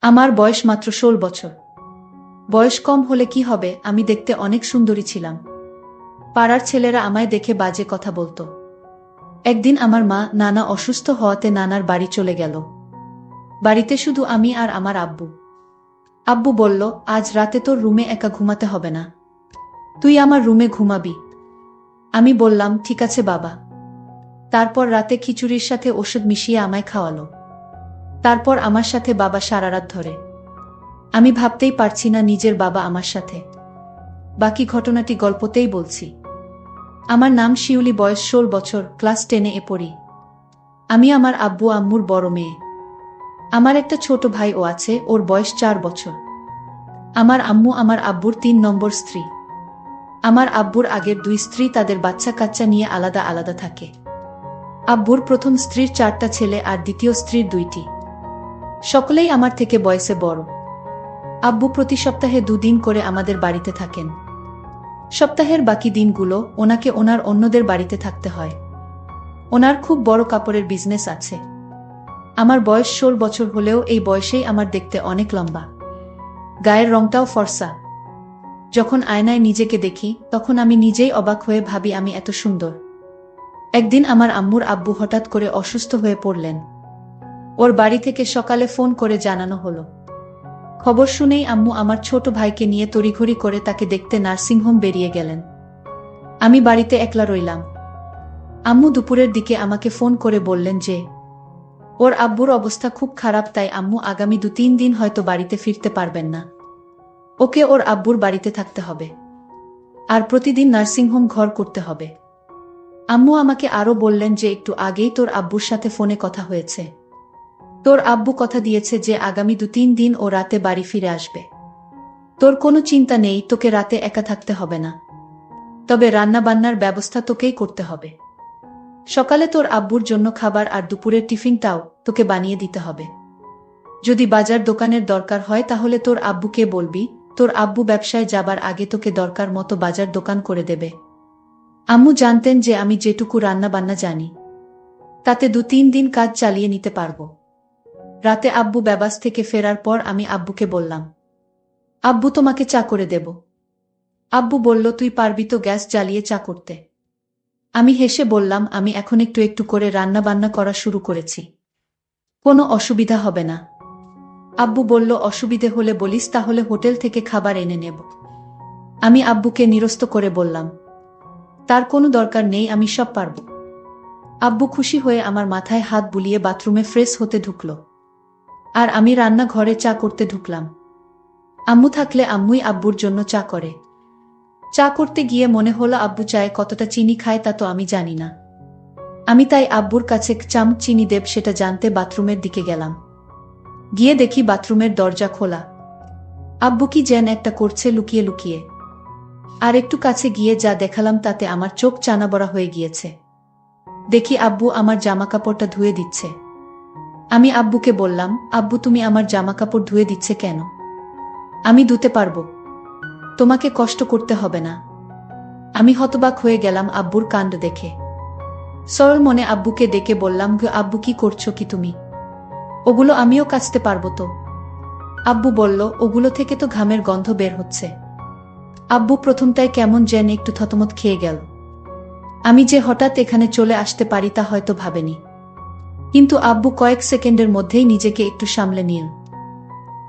আমার বয়স মাত্র ১৬ বছর। বয়স কম হলে কি হবে, আমি দেখতে অনেক সুন্দরী ছিলাম। পাড়ার ছেলেরা আমায় দেখে বাজে কথা বলতো। একদিন আমার মা নানা অসুস্থ হওয়াতে নানার বাড়ি চলে গেল। বাড়িতে শুধু আমি আর আমার আব্বু। আব্বু বলল, আজ রাতে তোর রুমে একা ঘুমাতে হবে না, তুই আমার রুমে ঘুমাবি। আমি বললাম, ঠিক আছে বাবা। তারপর রাতে খিচুড়ির সাথে ওষুধ মিশিয়ে আমায় খাওয়ালো। তারপর আমার সাথে বাবা সারা রাত ধরে। আমি ভাবতেই পারছি না নিজের বাবা আমার সাথে। বাকি ঘটনাটি গল্পতেই বলছি। আমার নাম শিউলি, বয়স ১৬ বছর, ক্লাস 10-এ পড়ি। আমি আমার আব্বু আম্মুর বড় মেয়ে। আমার একটা ছোট ভাইও আছে, ওর বয়স ৪ বছর। আমার আম্মু আমার আব্বুর ৩ নম্বর স্ত্রী। আমার আব্বুর আগের ২ স্ত্রী তাদের বাচ্চা কাচ্চা নিয়ে আলাদা আলাদা থাকে। আব্বুর প্রথম স্ত্রীর ৪টা ছেলে আর দ্বিতীয় স্ত্রীর ২টি। সকলেই আমার থেকে বয়সে বড়। আব্বু প্রতি সপ্তাহে ২ দিন করে আমাদের বাড়িতে থাকেন। সপ্তাহের বাকি দিনগুলো ওনাকে ওনার অন্যদের বাড়িতে থাকতে হয়। ওনার খুব বড় কাপড়ের বিজনেস আছে। আমার বয়স ১৬ বছর হলেও এই বয়সেই আমার দেখতে অনেক লম্বা। গায়ের রংটাও ফর্সা। যখন আয়নায় নিজেকে দেখি তখন আমি নিজেই অবাক হয়ে ভাবি আমি এত সুন্দর। একদিন আমার আম্মুর আব্বু হঠাৎ করে অসুস্থ হয়ে পড়লেন। ওর বাড়ি থেকে সকালে ফোন করে জানানো হলো। খবর শুনেই আম্মু আমার ছোট ভাইকে নিয়ে তড়িঘড়ি করে তাকে দেখতে নার্সিংহোম বেরিয়ে গেলেন। আমি বাড়িতে একলা রইলাম। আম্মু দুপুরের দিকে আমাকে ফোন করে বললেন যে ওর আব্বুর অবস্থা খুব খারাপ, তাই আম্মু আগামী ২-৩ দিন হয়তো বাড়িতে ফিরতে পারবেন না। ওকে ওর আব্বুর বাড়িতে থাকতে হবে আর প্রতিদিন নার্সিংহোম ঘর করতে হবে। আম্মু আমাকে আরও বললেন যে একটু আগেই তোর আব্বুর সাথে ফোনে কথা হয়েছে। তোর আব্বু কথা দিয়েছে যে আগামী ২-৩ দিন ও রাতে বাড়ি ফিরে আসবে। তোর কোনো চিন্তা নেই, তোকে রাতে একা থাকতে হবে না। তবে রান্না বান্নার ব্যবস্থা তোকেই করতে হবে। সকালে তোর আব্বুর জন্য খাবার আর দুপুরের টিফিনটাও তোকে বানিয়ে দিতে হবে। যদি বাজার দোকানের দরকার হয় তাহলে তোর আব্বুকে বলবি, তোর আব্বু ব্যবসায় যাবার আগে তোকে দরকার মতো বাজার দোকান করে দেবে। আম্মু জানতেন যে আমি যেটুকু রান্না বান্না জানি তাতে ২-৩ দিন কাজ চালিয়ে নিতে পারবো। রাতে আব্বু ব্যবাস থেকে ফেরার পর আমি আব্বুকে বললাম, আব্বু তোমাকে চা করে দেব। আব্বু বলল, তুই পারবি তো গ্যাস জ্বালিয়ে চা করতে? আমি হেসে বললাম, আমি এখন একটু একটু করে রান্না বান্না করা শুরু করেছি, কোনো অসুবিধা হবে না। আব্বু বলল, অসুবিধে হলে বলিস, তাহলে হোটেল থেকে খাবার এনে নেব। আমি আব্বুকে নিরস্ত করে বললাম, তার কোনো দরকার নেই, আমি সব পারব। আব্বু খুশি হয়ে আমার মাথায় হাত বুলিয়ে বাথরুমে ফ্রেশ হতে ঢুকল আর আমি রান্নাঘরে চা করতে ঢুকলাম। আম্মু থাকলে আম্মুই আব্বুর জন্য চা করে। চা করতে গিয়ে মনে হলো আব্বু চায়ে কতটা চিনি খায় তা তো আমি জানি না। আমি তাই আব্বুর কাছে চামচ চিনি দেব সেটা জানতে বাথরুমের দিকে গেলাম। গিয়ে দেখি বাথরুমের দরজা খোলা। আব্বু কি যেন একটা করছে লুকিয়ে লুকিয়ে। আর একটু কাছে গিয়ে যা দেখালাম তাতে আমার চোখ চানাবড়া হয়ে গিয়েছে। দেখি আব্বু আমার জামাকাপড়টা ধুয়ে দিচ্ছে। আমি আব্বুকে বললাম, আব্বু তুমি আমার জামাকাপড় ধুয়ে দিচ্ছে কেন? আমি ধুতে পারবো, তোমাকে কষ্ট করতে হবে না। আমি হতবাক হয়ে গেলাম আব্বুর কাণ্ড দেখে। সরল মনে আব্বুকে ডেকে বললাম, আব্বু কি করছো কি তুমি? ওগুলো আমিও কাচতে পারবো তো? আব্বু বলল, ওগুলো থেকে তো ঘামের গন্ধ বের হচ্ছে। আব্বু প্রথমটায় কেমন যেন একটু থতমত খেয়ে গেল। আমি যে হঠাৎ এখানে চলে আসতে পারি তা হয়তো ভাবেনি। কিন্তু আব্বু কয়েক সেকেন্ডের মধ্যেই নিজেকে একটু সামলে নিল।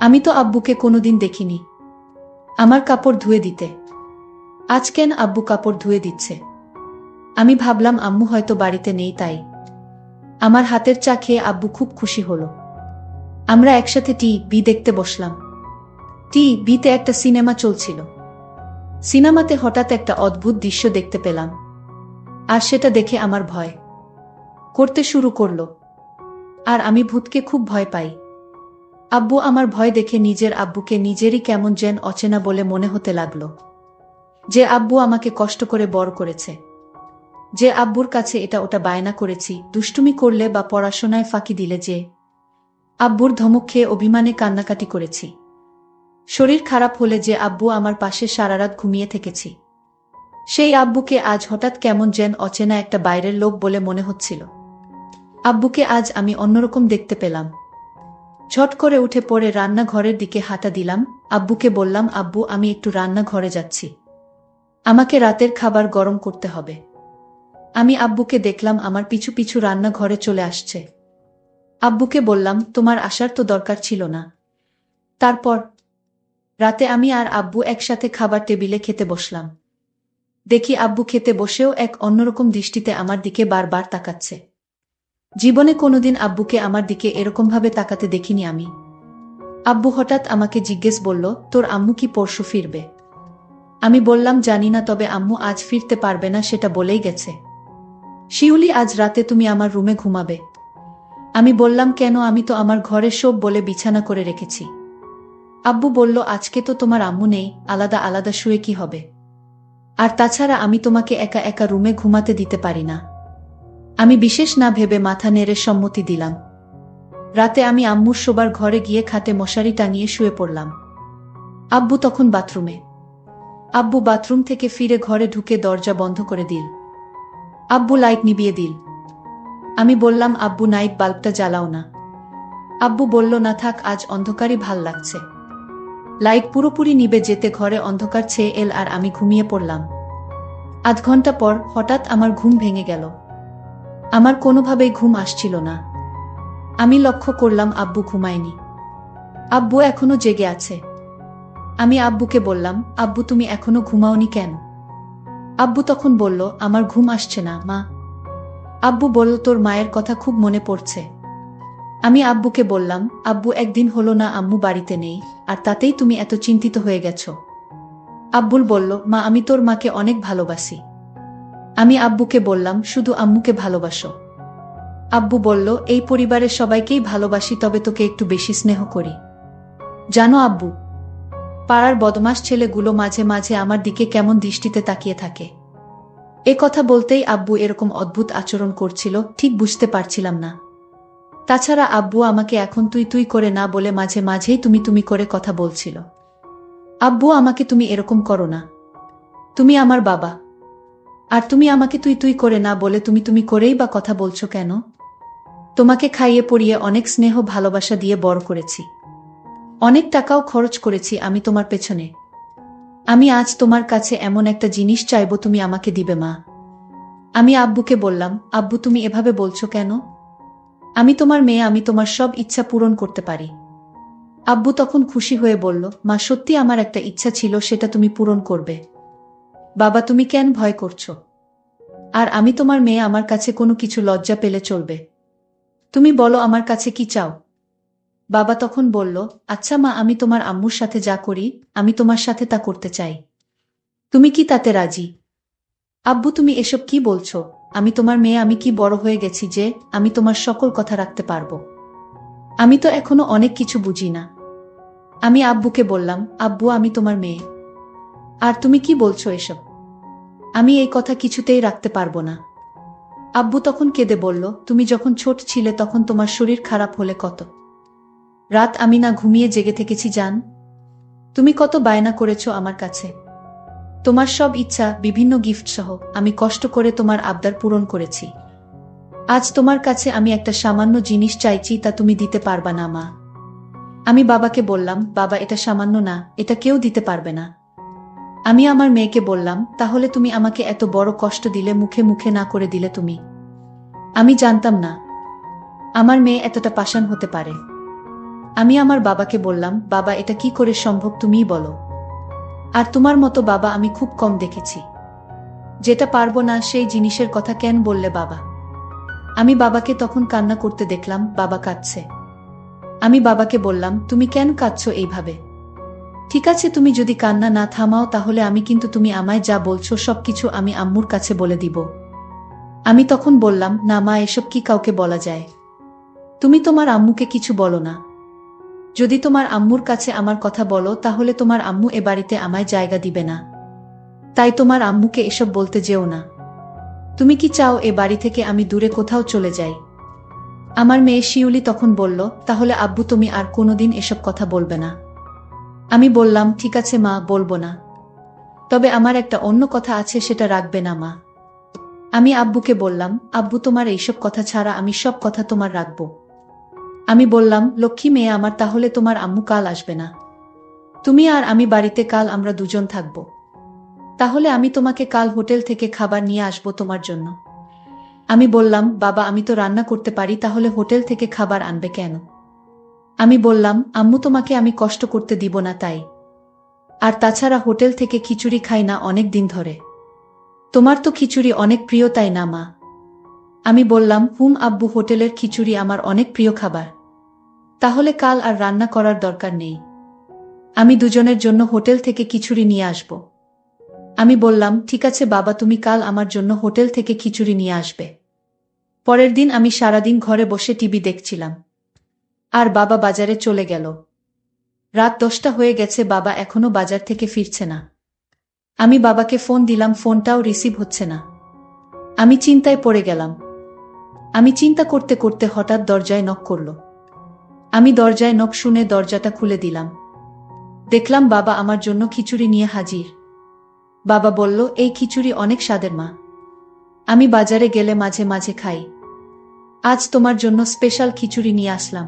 আমি তো আব্বুকে কোনোদিন দেখিনি আমার কাপড় ধুয়ে দিতে। আজ কেন আব্বু কাপড় ধুয়ে দিচ্ছে? আমি ভাবলাম আম্মু হয়তো বাড়িতে নেই তাই। আমার হাতের চা খেয়ে আব্বু খুব খুশি হলো। আমরা একসাথে টিভি দেখতে বসলাম। টিভিতে একটা সিনেমা চলছিল। সিনেমাতে হঠাৎ একটা অদ্ভুত দৃশ্য দেখতে পেলাম আর সেটা দেখে আমার ভয় করতে শুরু করলো। আর আমি ভূতকে খুব ভয় পাই। আব্বু আমার ভয় দেখে নিজের আব্বুকে নিজেরই কেমন যেন অচেনা বলে মনে হতে লাগলো। যে আব্বু আমাকে কষ্ট করে বড় করেছে, যে আব্বুর কাছে এটা ওটা বায়না করেছি, দুষ্টুমি করলে বা পড়াশোনায় ফাঁকি দিলে, যে আব্বুর ধমক খেয়ে অভিমানে কান্নাকাটি করেছি, শরীর খারাপ হলে যে আব্বু আমার পাশে সারারাত ঘুমিয়ে থেকেছি, সেই আব্বুকে আজ হঠাৎ কেমন যেন অচেনা একটা বাইরের লোক বলে মনে হচ্ছিল। আব্বুকে আজ আমি অন্যরকম দেখতে পেলাম। ঝট করে উঠে পড়ে রান্নাঘরের দিকে হাঁটা দিলাম। আব্বুকে বললাম, আব্বু আমি একটু রান্নাঘরে যাচ্ছি, আমাকে রাতের খাবার গরম করতে হবে। আমি আব্বুকে দেখলাম আমার পিছু পিছু রান্নাঘরে চলে আসছে। আব্বুকে বললাম, তোমার আসার তো দরকার ছিল না। তারপর রাতে আমি আর আব্বু একসাথে খাবার টেবিলে খেতে বসলাম। দেখি আব্বু খেতে বসেও এক অন্যরকম দৃষ্টিতে আমার দিকে বারবার তাকাচ্ছে। জীবনে কোনোদিন আব্বুকে আমার দিকে এরকমভাবে তাকাতে দেখিনি আমি। আব্বু হঠাৎ আমাকে জিজ্ঞেস বলল, তোর আম্মু কি পরশু ফিরবে? আমি বললাম, জানি না, তবে আম্মু আজ ফিরতে পারবে না সেটা বলেই গেছে। শিউলি, আজ রাতে তুমি আমার রুমে ঘুমাবে। আমি বললাম, কেন? আমি তো আমার ঘরে সব বলে বিছানা করে রেখেছি। আব্বু বলল, আজকে তো তোমার আম্মু নেই, আলাদা আলাদা শুয়ে কি হবে? আর তাছাড়া আমি তোমাকে একা একা রুমে ঘুমাতে দিতে পারি না। আমি বিশেষ না ভেবে মাথা নেড়ে সম্মতি দিলাম। রাতে আমি আম্মুর শোবার ঘরে গিয়ে খাটে মশারি টাঙিয়ে শুয়ে পড়লাম। আব্বু তখন বাথরুমে। আব্বু বাথরুম থেকে ফিরে ঘরে ঢুকে দরজা বন্ধ করে দিল। আব্বু লাইট নিভিয়ে দিল। আমি বললাম, আব্বু নাইট বাল্বটা জ্বালাও না। আব্বু বলল, না থাক, আজ অন্ধকারই ভাল লাগছে। লাইট পুরোপুরি নিভে যেতে ঘরে অন্ধকার ছেয়ে এল আর আমি ঘুমিয়ে পড়লাম। আধ ঘন্টা পর হঠাৎ আমার ঘুম ভেঙে গেল। আমার কোনোভাবেই ঘুম আসছিল না। আমি লক্ষ্য করলাম আব্বু ঘুমায়নি। আব্বু এখনো জেগে আছে। আমি আব্বুকে বললাম, আব্বু তুমি এখনো ঘুমাওনি কেন? আব্বু তখন বলল, আমার ঘুম আসছে না মা। আব্বু বলল, তোর মায়ের কথা খুব মনে পড়ছে। আমি আব্বুকে বললাম, আব্বু একদিন হলো না আম্মু বাড়িতে নেই, আর তাতেই তুমি এত চিন্তিত হয়ে গেছো। আব্বুল বলল, মা আমি তোর মাকে অনেক ভালোবাসি। আমি আব্বুকে বললাম, শুধু আম্মুকে ভালোবাসো? আব্বু বলল, এই পরিবারের সবাইকেই ভালোবাসি, তবে তোকে একটু বেশি স্নেহ করি। জানো আব্বু, পাড়ার বদমাস ছেলেগুলো মাঝে মাঝে আমার দিকে কেমন দৃষ্টিতে তাকিয়ে থাকে। এ কথা বলতেই আব্বু এরকম অদ্ভুত আচরণ করছিল, ঠিক বুঝতে পারছিলাম না। তাছাড়া আব্বু আমাকে এখন তুই তুই করে না বলে মাঝে মাঝেই তুমি তুমি করে কথা বলছিল। আব্বু, আমাকে তুমি এরকম করো না। তুমি আমার বাবা। আর তুমি আমাকে তুই তুই করে না বলে তুমি তুমি করেই বা কথা বলছো কেন? তোমাকে খাইয়ে পরিয়ে অনেক স্নেহ ভালোবাসা দিয়ে বড় করেছি। অনেক টাকাও খরচ করেছি আমি তোমার পেছনে। আমি আজ তোমার কাছে এমন একটা জিনিস চাইবো, তুমি আমাকে দিবে মা? আমি আব্বুকে বললাম, আব্বু তুমি এভাবে বলছো কেন? আমি তোমার মেয়ে, আমি তোমার সব ইচ্ছা পূরণ করতে পারি। আব্বু তখন খুশি হয়ে বলল, মা সত্যি আমার একটা ইচ্ছা ছিল, সেটা তুমি পূরণ করবে। বাবা তুমি কেন ভয় করছো? আর আমি তোমার মেয়ে, আমার কাছে কোনো কিছু লজ্জা পেলে চলবে। তুমি বলো আমার কাছে কি চাও? বাবা তখন বলল, আচ্ছা মা, আমি তোমার আম্মুর সাথে যা করি আমি তোমার সাথে তা করতে চাই। তুমি কি তাতে রাজি? আব্বু তুমি এসব কি বলছো? আমি তোমার মেয়ে, আমি কি বড় হয়ে গেছি যে আমি তোমার সকল কথা রাখতে পারবো? আমি তো এখনো অনেক কিছু বুঝি না। আমি আব্বুকে বললাম, আব্বু আমি তোমার মেয়ে, আর তুমি কি বলছো এসব? আমি এই কথা কিছুতেই রাখতে পারবো না। আব্বু তখন কেঁদে বলল, তুমি যখন ছোট ছিলে তখন তোমার শরীর খারাপ হলে কত রাত আমি না ঘুমিয়ে জেগে থেকেছি জান। তুমি কত বায়না করেছো আমার কাছে। তোমার সব ইচ্ছা, বিভিন্ন গিফট সহ আমি কষ্ট করে তোমার আবদার পূরণ করেছি। আজ তোমার কাছে আমি একটা সামান্য জিনিস চাইছি, তা তুমি দিতে পারবা না মা। আমি বাবাকে বললাম, বাবা এটা সামান্য না, এটা কেউ দিতে পারবে না। আমি আমার মেয়েকে বললাম, তাহলে তুমি আমাকে এত বড় কষ্ট দিলে, মুখে মুখে না করে দিলে তুমি? আমি জানতাম না আমার মেয়ে এতটা পাষাণ হতে পারে। আমি আমার বাবাকে বললাম, বাবা এটা কি করে সম্ভব, তুমিই বলো। আর তোমার মতো বাবা আমি খুব কম দেখেছি। যেটা পারবো না সেই জিনিসের কথা কেন বললে বাবা? আমি বাবাকে তখন কান্না করতে দেখলাম, বাবা কাঁদছে। আমি বাবাকে বললাম, তুমি কেন কাঁদছো এইভাবে? ঠিক আছে, তুমি যদি কান্না না থামাও তাহলে আমি কিন্তু তুমি আমায় যা বলছো সবকিছু আমি আম্মুর কাছে বলে দিব। আমি তখন বললাম, না মা, এসব কি কাউকে বলা যায়? তুমি তোমার আম্মুকে কিছু বলো না। যদি তোমার আম্মুর কাছে আমার কথা বলো তাহলে তোমার আম্মু এ বাড়িতে আমায় জায়গা দিবে না। তাই তোমার আম্মুকে এসব বলতে যেও না। তুমি কি চাও এ বাড়ি থেকে আমি দূরে কোথাও চলে যাই? আমার মেয়ে শিউলি তখন বলল, তাহলে আব্বু তুমি আর কোনোদিন এসব কথা বলবে না? আমি বললাম, ঠিক আছে মা, বলবো না। তবে আমার একটা অন্য কথা আছে, সেটা রাখবে না মা? আমি আব্বুকে বললাম, আব্বু তোমার এইসব কথা ছাড়া আমি সব কথা তোমার রাখবো। আমি বললাম, লক্ষ্মী মেয়ে আমার, তাহলে তোমার আম্মু কাল আসবে না? তুমি আর আমি বাড়িতে, কাল আমরা দুজন থাকব। তাহলে আমি তোমাকে কাল হোটেল থেকে খাবার নিয়ে আসবো তোমার জন্য। আমি বললাম, বাবা আমি তো রান্না করতে পারি, তাহলে হোটেল থেকে খাবার আনবে কেন? আমি বললাম, আম্মু তোমাকে আমি কষ্ট করতে দিব না তাই। আর তাছাড়া হোটেল থেকে খিচুড়ি খাই না অনেক দিন ধরে। তোমার তো খিচুড়ি অনেক প্রিয় তাই না মা? আমি বললাম, আব্বু, হোটেলের খিচুড়ি আমার অনেক প্রিয় খাবার। তাহলে কাল আর রান্না করার দরকার নেই। আমি দুজনের জন্য হোটেল থেকে খিচুড়ি নিয়ে আসব। আমি বললাম, ঠিক আছে বাবা, তুমি কাল আমার জন্য হোটেল থেকে খিচুড়ি নিয়ে আসবে। পরের দিন আমি সারাদিন ঘরে বসে টিভি দেখছিলাম। আর বাবা বাজারে চলে গেল। রাত 10টা হয়ে গেছে, বাবা এখনো বাজার থেকে ফিরছে না। আমি বাবাকে ফোন দিলাম, ফোনটাও রিসিভ হচ্ছে না। আমি চিন্তায় পড়ে গেলাম। আমি চিন্তা করতে করতে হঠাৎ দরজায় নক করল। আমি দরজায় নক শুনে দরজাটা খুলে দিলাম। দেখলাম বাবা আমার জন্য খিচুড়ি নিয়ে হাজির। বাবা বলল, এই খিচুড়ি অনেক স্বাদের মা। আমি বাজারে গেলে মাঝে মাঝে খাই। আজ তোমার জন্য স্পেশাল খিচুড়ি নিয়ে আসলাম।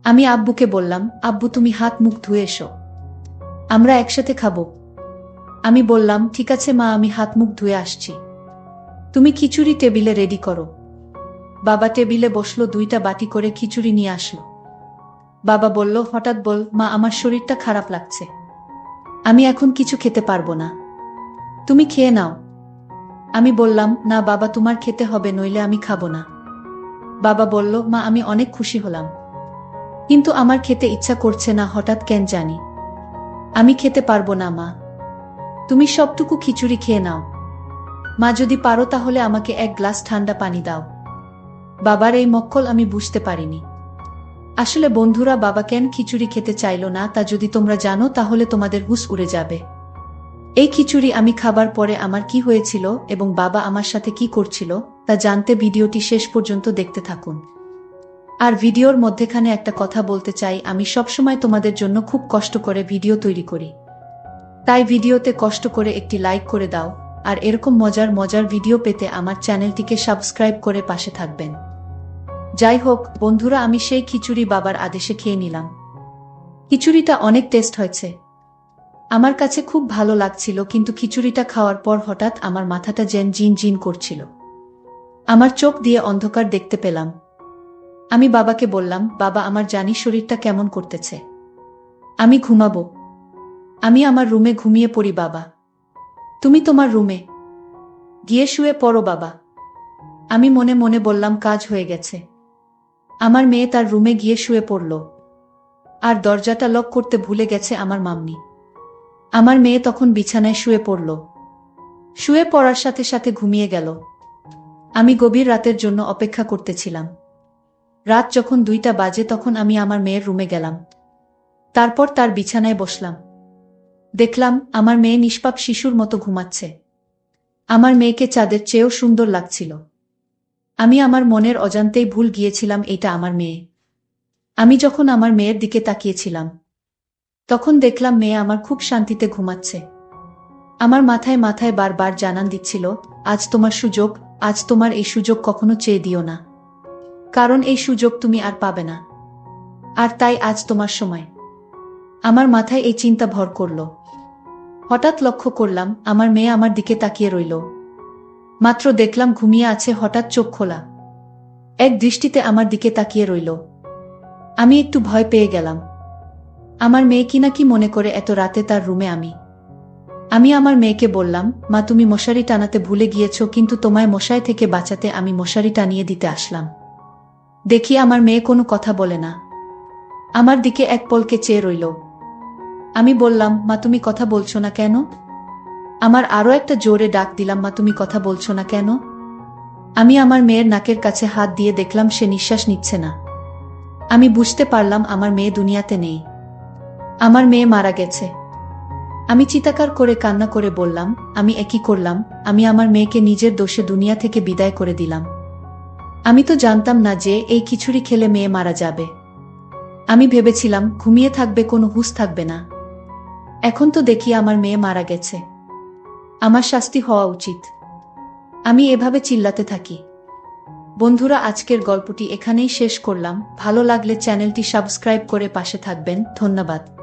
আমি আব্বুকে বললাম, আব্বু তুমি হাত মুখ ধুয়ে এসো, আমরা একসাথে খাবো। আমি বললাম, ঠিক আছে মা, আমি হাত মুখ ধুয়ে আসছি। তুমি খিচুড়ি টেবিলে রেডি করো। বাবা টেবিলে বসলো, 2টা বাটি করে খিচুড়ি নিয়ে আসলো। বাবা বলল, হঠাৎ বল মা, আমার শরীরটা খারাপ লাগছে, আমি এখন কিছু খেতে পারবো না, তুমি খেয়ে নাও। আমি বললাম, না বাবা, তোমার খেতে হবে, নইলে আমি খাবো না। বাবা বলল, মা আমি অনেক খুশি হলাম, কিন্তু আমার খেতে ইচ্ছা করছে না হঠাৎ, কেন জানি। আমি খেতে পারবো না মা, তুমি সবটুকু খিচুড়ি খেয়ে নাও। মা যদি পারো তাহলে আমাকে 1 গ্লাস ঠান্ডা পানি দাও। বাবার এই মক্কল আমি বুঝতে পারিনি। আসলে বন্ধুরা, বাবা কেন খিচুড়ি খেতে চাইলো না তা যদি তোমরা জানো তাহলে তোমাদের হুঁশ উড়ে যাবে। এই খিচুড়ি আমি খাবার পরে আমার কি হয়েছিল এবং বাবা আমার সাথে কি করছিল তা জানতে ভিডিওটি শেষ পর্যন্ত দেখতে থাকুন। আর ভিডিওর মধ্যেখানে একটা কথা বলতে চাই, আমি সবসময় তোমাদের জন্য খুব কষ্ট করে ভিডিও তৈরি করি, তাই ভিডিওতে কষ্ট করে একটি লাইক করে দাও। আর এরকম মজার মজার ভিডিও পেতে আমার চ্যানেলটিকে সাবস্ক্রাইব করে পাশে থাকবেন। যাই হোক বন্ধুরা, আমি সেই খিচুড়ি বাবার আদেশে খেয়ে নিলাম। খিচুড়িটা অনেক টেস্ট হয়েছে, আমার কাছে খুব ভালো লাগছিল, কিন্তু খিচুড়িটা খাওয়ার পর হঠাৎ আমার মাথাটা যেন জিন জিন করছিল। আমার চোখ দিয়ে অন্ধকার দেখতে পেলাম। আমি বাবাকে বললাম, বাবা আমার জানি শরীরটা কেমন করতেছে, আমি ঘুমাবো, আমি আমার রুমে ঘুমিয়ে পড়ি। বাবা তুমি তোমার রুমে গিয়ে শুয়ে পড়ো বাবা। আমি মনে মনে বললাম, কাজ হয়ে গেছে। আমার মেয়ে তার রুমে গিয়ে শুয়ে পড়ল। আর দরজাটা লক করতে ভুলে গেছে আমার মাম্মি। আমার মেয়ে তখন বিছানায় শুয়ে পড়ল। শুয়ে পড়ার সাথে সাথে ঘুমিয়ে গেল। আমি গভীর রাতের জন্য অপেক্ষা করতেছিলাম। রাত যখন 2টা বাজে তখন আমি আমার মেয়ের রুমে গেলাম। তারপর তার বিছানায় বসলাম। দেখলাম আমার মেয়ে নিষ্পাপ শিশুর মতো ঘুমাচ্ছে। আমার মেয়েকে চাঁদের চেয়েও সুন্দর লাগছিল। আমি আমার মনের অজান্তেই ভুল গিয়েছিলাম এটা আমার মেয়ে। আমি যখন আমার মেয়ের দিকে তাকিয়েছিলাম তখন দেখলাম মেয়ে আমার খুব শান্তিতে ঘুমাচ্ছে। আমার মাথায় মাথায় বারবার জানান দিচ্ছিল, আজ তোমার সুযোগ, আজ তোমার এই সুযোগ কখনো চেয়ে দিও না, কারণ এই সুযোগ তুমি আর পাবে না। আর তাই আজ তোমার সময়। আমার মাথায় এই চিন্তা ভর করল। হঠাৎ লক্ষ্য করলাম আমার মেয়ে আমার দিকে তাকিয়ে রইল। মাত্র দেখলাম ঘুমিয়ে আছে, হঠাৎ চোখ খোলা, এক দৃষ্টিতে আমার দিকে তাকিয়ে রইল। আমি একটু ভয় পেয়ে গেলাম। আমার মেয়ে কিনা কি মনে করে এত রাতে তার রুমে আমি আমার মেয়েকে বললাম, মা তুমি মশারি টানাতে ভুলে গিয়েছো, কিন্তু তোমায় মশায় থেকে বাঁচাতে আমি মশারি টানিয়ে দিতে আসলাম। দেখি আমার মেয়ে কোনো কথা বলে না, আমার দিকে এক পলকে চেয়ে রইল। আমি বললাম, মা তুমি কথা বলছো না কেন? আমার আরো একটা জোরে ডাক দিলাম, মা তুমি কথা বলছো না কেন? আমি আমার মেয়ের নাকের কাছে হাত দিয়ে দেখলাম সে নিঃশ্বাস নিচ্ছে না। আমি বুঝতে পারলাম আমার মেয়ে দুনিয়াতে নেই, আমার মেয়ে মারা গেছে। আমি চিৎকার করে কান্না করে বললাম, আমি একই করলাম, আমি আমার মেয়েকে নিজের দোষে দুনিয়া থেকে বিদায় করে দিলাম। আমি তো জানতাম না যে এই খিচুড়ি খেলে মেয়ে মারা যাবে। আমি ভেবেছিলাম ঘুমিয়ে থাকবে, কোনো হুঁশ থাকবে না। এখন তো দেখি আমার মেয়ে মারা গেছে, আমার শাস্তি হওয়া উচিত। আমি এভাবে চিল্লাতে থাকি। বন্ধুরা, আজকের গল্পটি এখানেই শেষ করলাম। ভালো লাগলে চ্যানেলটি সাবস্ক্রাইব করে পাশে থাকবেন। ধন্যবাদ।